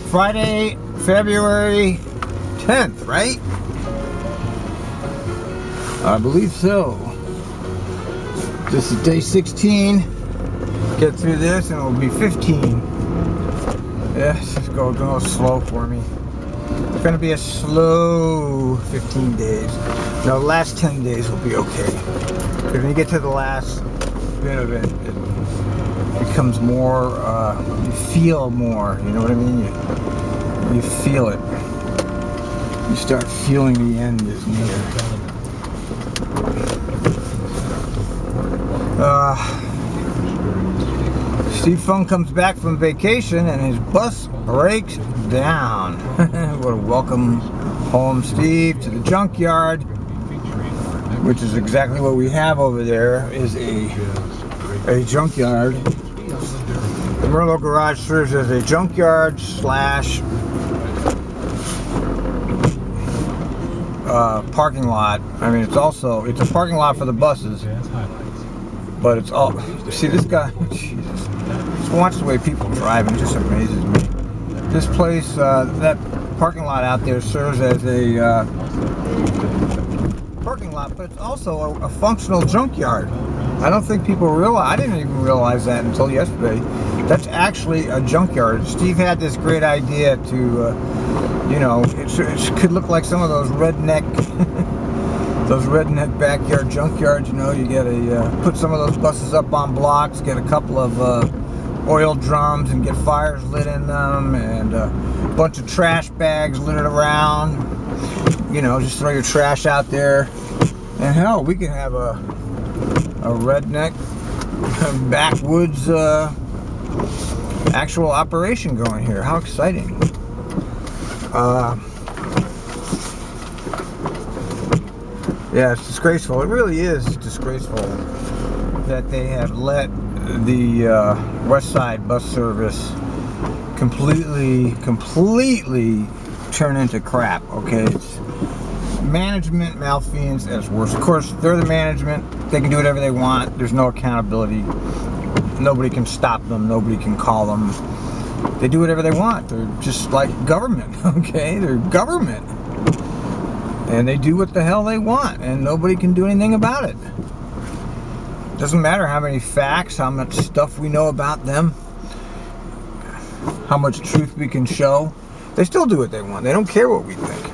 Friday, February 10th, right? I believe so. This is day 16. Get through this and it'll be 15. Yeah, it's just going slow for me. It's going to be a slow 15 days. No, the last 10 days will be okay. Because when you get to the last bit of it, it becomes more, you feel more, you know what I mean? You feel it. You start feeling the end is near. Steve Fung comes back from vacation and his bus breaks down. What a welcome home, Steve, to the junkyard, which is exactly what we have over there, is a junkyard. The Merlot garage serves as a junkyard slash parking lot. I mean, it's a parking lot for the buses, but it's all, see this guy, Jesus, just watch the way people drive, and it just amazes me. This place, that parking lot out there serves as a parking lot, but it's also a functional junkyard. I don't think people realize, I didn't even realize that until yesterday. That's actually a junkyard. Steve had this great idea to, you know, it could look like some of those redneck backyard junkyards. You know, you get put some of those buses up on blocks, get a couple of oil drums and get fires lit in them, and a bunch of trash bags littered around. You know, just throw your trash out there. And hell, we can have a redneck backwoods actual operation going here. How exciting. Yeah, it's disgraceful. It really is disgraceful that they have let the West Side bus service completely turn into crap, okay? It's management malfeasance at its worst. Of course, they're the management. They can do whatever they want. There's no accountability. Nobody can stop them. Nobody can call them. They do whatever they want. They're just like government, okay? They're government. And they do what the hell they want, and nobody can do anything about it. Doesn't matter how many facts, how much stuff we know about them, how much truth we can show. They still do what they want. They don't care what we think.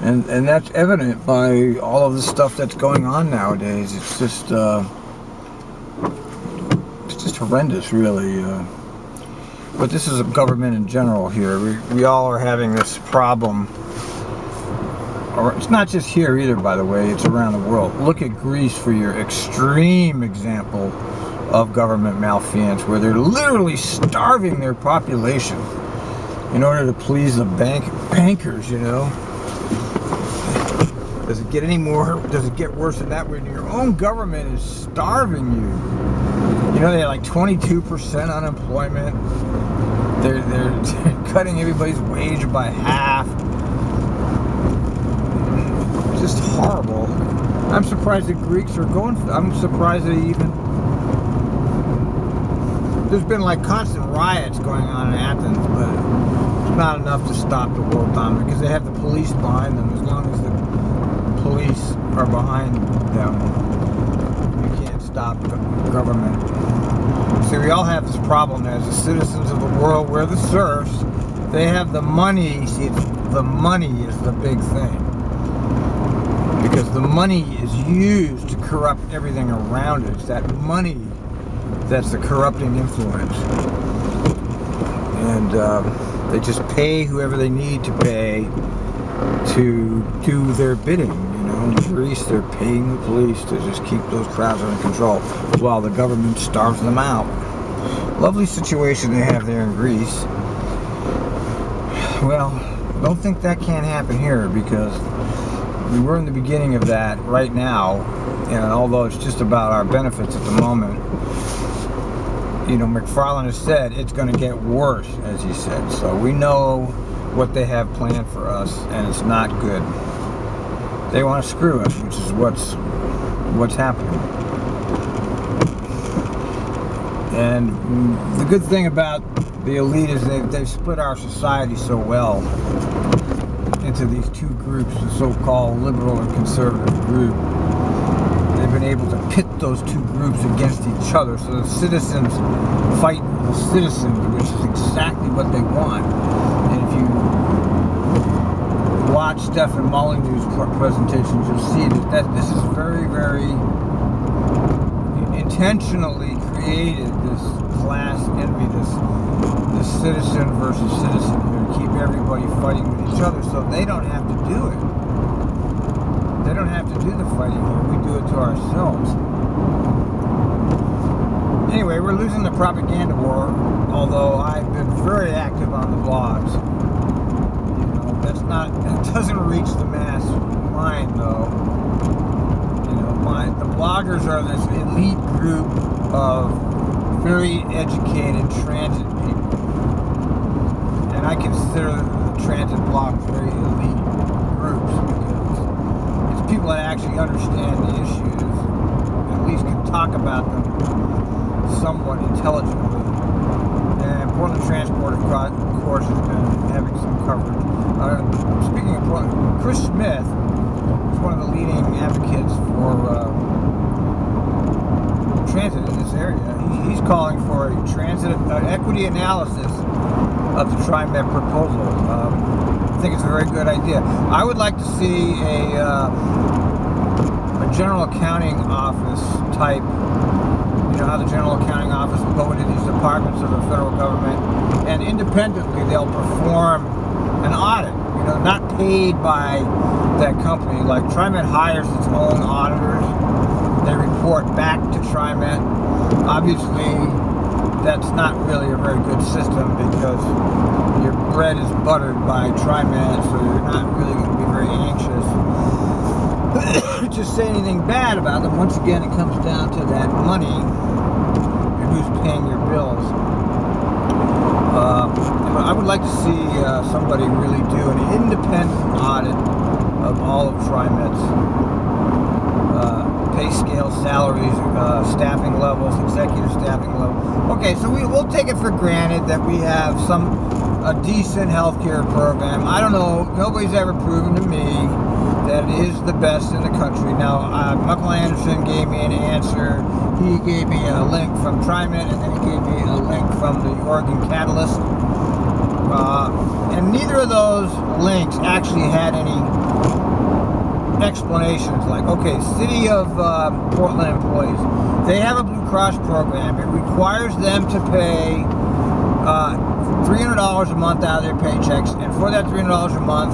And that's evident by all of the stuff that's going on nowadays. It's just horrendous, really. But this is a government in general here. We all are having this problem. It's not just here either, by the way. It's around the world. Look at Greece for your extreme example of government malfeasance, where they're literally starving their population in order to please the bankers, you know. Does it get any more, does it get worse than that when your own government is starving you? You know, they have like 22% unemployment. They're cutting everybody's wage by half. Just horrible. I'm surprised the Greeks are going for, I'm surprised they even, there's been like constant riots going on in Athens, but it's not enough to stop the world dominant, because they have the police behind them. As long as the police are behind them, you can't stop the government. See, we all have this problem as the citizens of the world. We're the serfs. They have the money. See, the money is the big thing. Because the money is used to corrupt everything around it. It's that money that's the corrupting influence. And they just pay whoever they need to pay to do their bidding. You know, in Greece, they're paying the police to just keep those crowds under control while the government starves them out. Lovely situation they have there in Greece. Well, don't think that can't happen here, because we're in the beginning of that right now, and although it's just about our benefits at the moment, you know, McFarlane has said it's going to get worse, as he said. So we know what they have planned for us, and it's not good. They want to screw us, which is what's happening. And the good thing about the elite is they've split our society so well into these two groups, the so-called liberal and conservative group. They've been able to pit those two groups against each other, so the citizens fight the citizens, which is exactly what they want. And if you watch Stephen Molyneux's presentations, you'll see that this is very, very intentionally created, this class envy, this citizen versus citizen here, to keep everybody fighting with each other so they don't have to do it. They don't have to do the fighting here. We do it to ourselves. Anyway, we're losing the propaganda war, although I've been very active on the blogs. It doesn't reach the mass mind, though. The bloggers are this elite group of very educated transit people. And I consider the transit blogs very elite groups because it's people that actually understand the issues, at least can talk about them somewhat intelligently. And Portland Transport, of course, has been having some coverage. Speaking of Portland, Chris Smith is one of the leading advocates for transit in this area. He's calling for a transit equity analysis of the TriMet proposal. I think it's a very good idea. I would like to see a general accounting office type. You know how the general accounting office will go into these departments of the federal government, and independently they'll perform an audit. Not paid by that company. Like TriMet hires its own auditors. They report back to TriMet. Obviously, that's not really a very good system because your bread is buttered by TriMet, so you're not really going to be very anxious to say anything bad about them. Once again, it comes down to that money and who's paying your bills. I would like to see somebody really do an independent audit of all of TriMet's pay scale, salaries, staffing levels, executive staffing levels. Okay, so we'll take it for granted that we have a decent healthcare program. I don't know, nobody's ever proven to me that it is the best in the country. Now, Michael Anderson gave me an answer. He gave me a link from TriMet, and then he gave me a link from the Oregon Catalyst. And neither of those links actually had any explanations. Like, okay, City of Portland employees, they have a Blue Cross program. It requires them to pay $300 a month out of their paychecks, and for that $300 a month,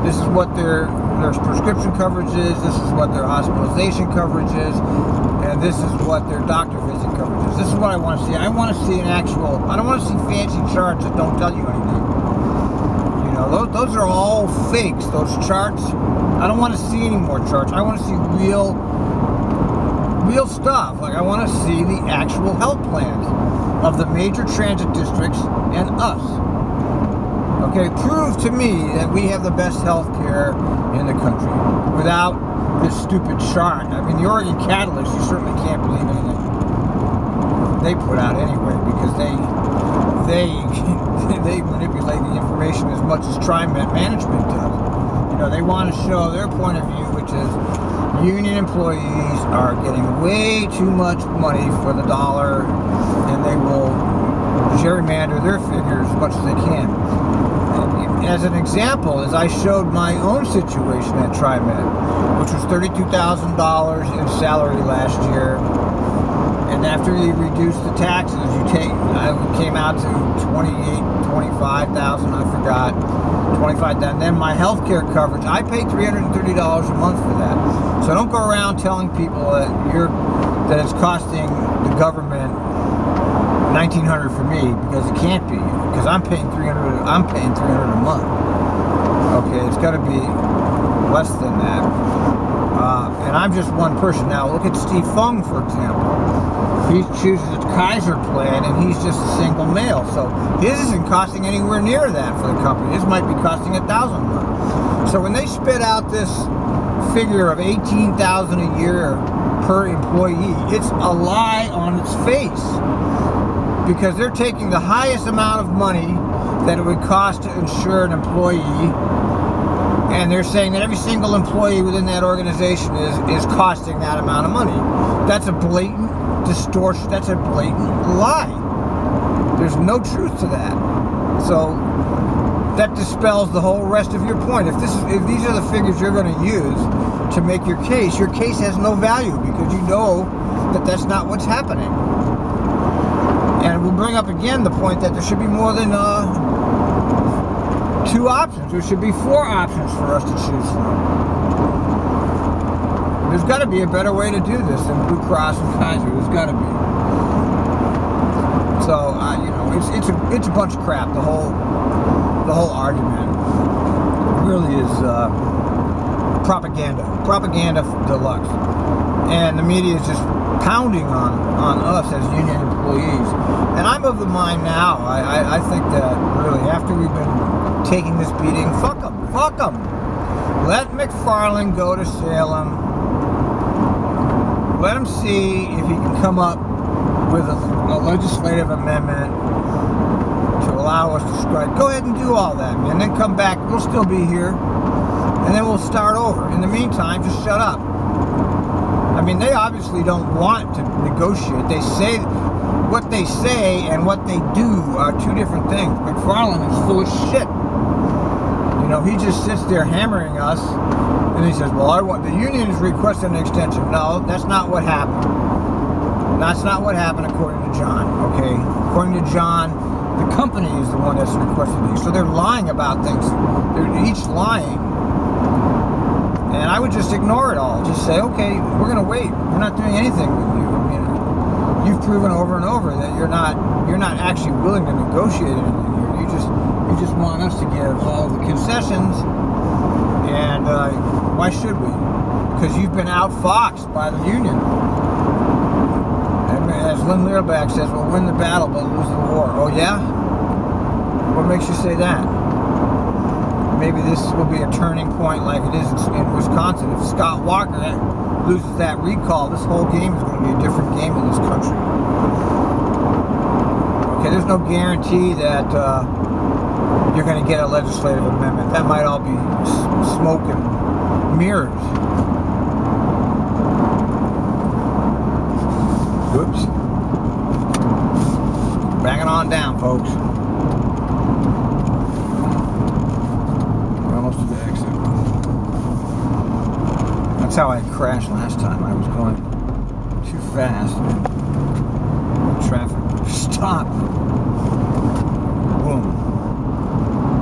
this is what their prescription coverage is, this is what their hospitalization coverage is, and this is what their doctor visit coverage is. This is what I want to see. I want to see I don't want to see fancy charts that don't tell you anything. Those are all fakes, those charts. I don't want to see any more charts. I want to see real stuff. Like, I want to see the actual health plans of the major transit districts and us. Okay, prove to me that we have the best health care in the country without this stupid chart. I mean, the Oregon Catalyst, you certainly can't believe anything they put out anyway, because they manipulate the information as much as TriMet management does. They want to show their point of view, which is union employees are getting way too much money for the dollar, and they will gerrymander their figures as much as they can. As an example, as I showed my own situation at TriMet, which was $32,000 in salary last year, and after you reduce the taxes, I came out to $25,000, I forgot, $25,000. And then my health care coverage, I pay $330 a month for that. So don't go around telling people that it's costing the government $1,900 for me, because it can't be, because I'm paying $300 a month. Okay, it's got to be less than that. And I'm just one person. Now look at Steve Fung, for example. He chooses a Kaiser plan, and he's just a single male, so his isn't costing anywhere near that for the company. His might be costing $1,000 a month. So when they spit out this figure of $18,000 a year per employee, it's a lie on its face. because they're taking the highest amount of money that it would cost to insure an employee, and they're saying that every single employee within that organization is costing that amount of money. That's a blatant distortion. That's a blatant lie. There's no truth to that. So that dispels the whole rest of your point. If these are the figures you're going to use to make your case has no value, because you know that that's not what's happening. And we'll bring up again the point that there should be more than 2 options. There should be 4 options for us to choose from. There's got to be a better way to do this than Blue Cross and Kaiser. There's got to be. So you know, it's a bunch of crap. The whole argument really is propaganda deluxe, and the media is just pounding on us as union employees. And I'm of the mind now, I think that really, after we've been taking this beating, fuck them. Let McFarland go to Salem. Let him see if he can come up with a legislative amendment to allow us to strike. Go ahead and do all that, man. Then come back. We'll still be here, and then we'll start over. In the meantime, just shut up. I mean, they obviously don't want to negotiate. What they say and what they do are 2 different things. McFarland is full of shit. You know, he just sits there hammering us, and he says, well, the union is requesting an extension. No, that's not what happened. That's not what happened according to John, okay? According to John, the company is the one that's requesting these. So they're lying about things. They're each lying. And I would just ignore it all. Just say, okay, we're going to wait. We're not doing anything with you. I mean, you've proven over and over that you're not actually willing to negotiate anything here. You just want us to give all the concessions. And why should we? Because you've been outfoxed by the union. And as Lynn Learback says, we'll win the battle but lose the war. Oh yeah? What makes you say that? Maybe this will be a turning point like it is in Wisconsin. If Scott Walker loses that recall, this whole game is going to be a different game in this country. Okay, there's no guarantee that you're going to get a legislative amendment. That might all be smoke and mirrors. Whoops. Backing on down, folks. That's how I crashed last time. I was going too fast. Traffic stopped. Boom.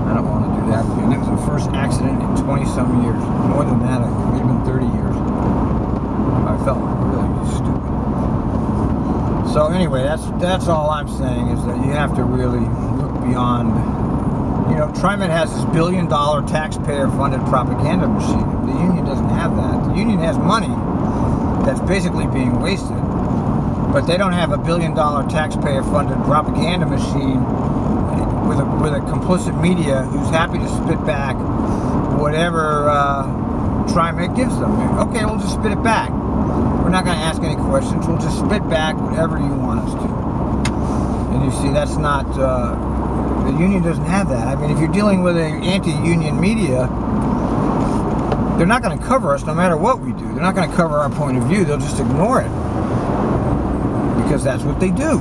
I don't want to do that again. That was the first accident in 20-some years. More than that, it may have been 30 years. I felt really stupid. So anyway, that's all I'm saying, is that you have to really look beyond. You know, TriMet has this $1 billion taxpayer-funded propaganda machine. The union doesn't have that. The union has money that's basically being wasted, but they don't have $1 billion taxpayer-funded propaganda machine with a complicit media who's happy to spit back whatever TriMet gives them. Okay, we'll just spit it back. We're not going to ask any questions. We'll just spit back whatever you want us to. And you see, that's not. The union doesn't have that. I mean, if you're dealing with an anti-union media, they're not going to cover us no matter what we do. They're not going to cover our point of view. They'll just ignore it, because that's what they do.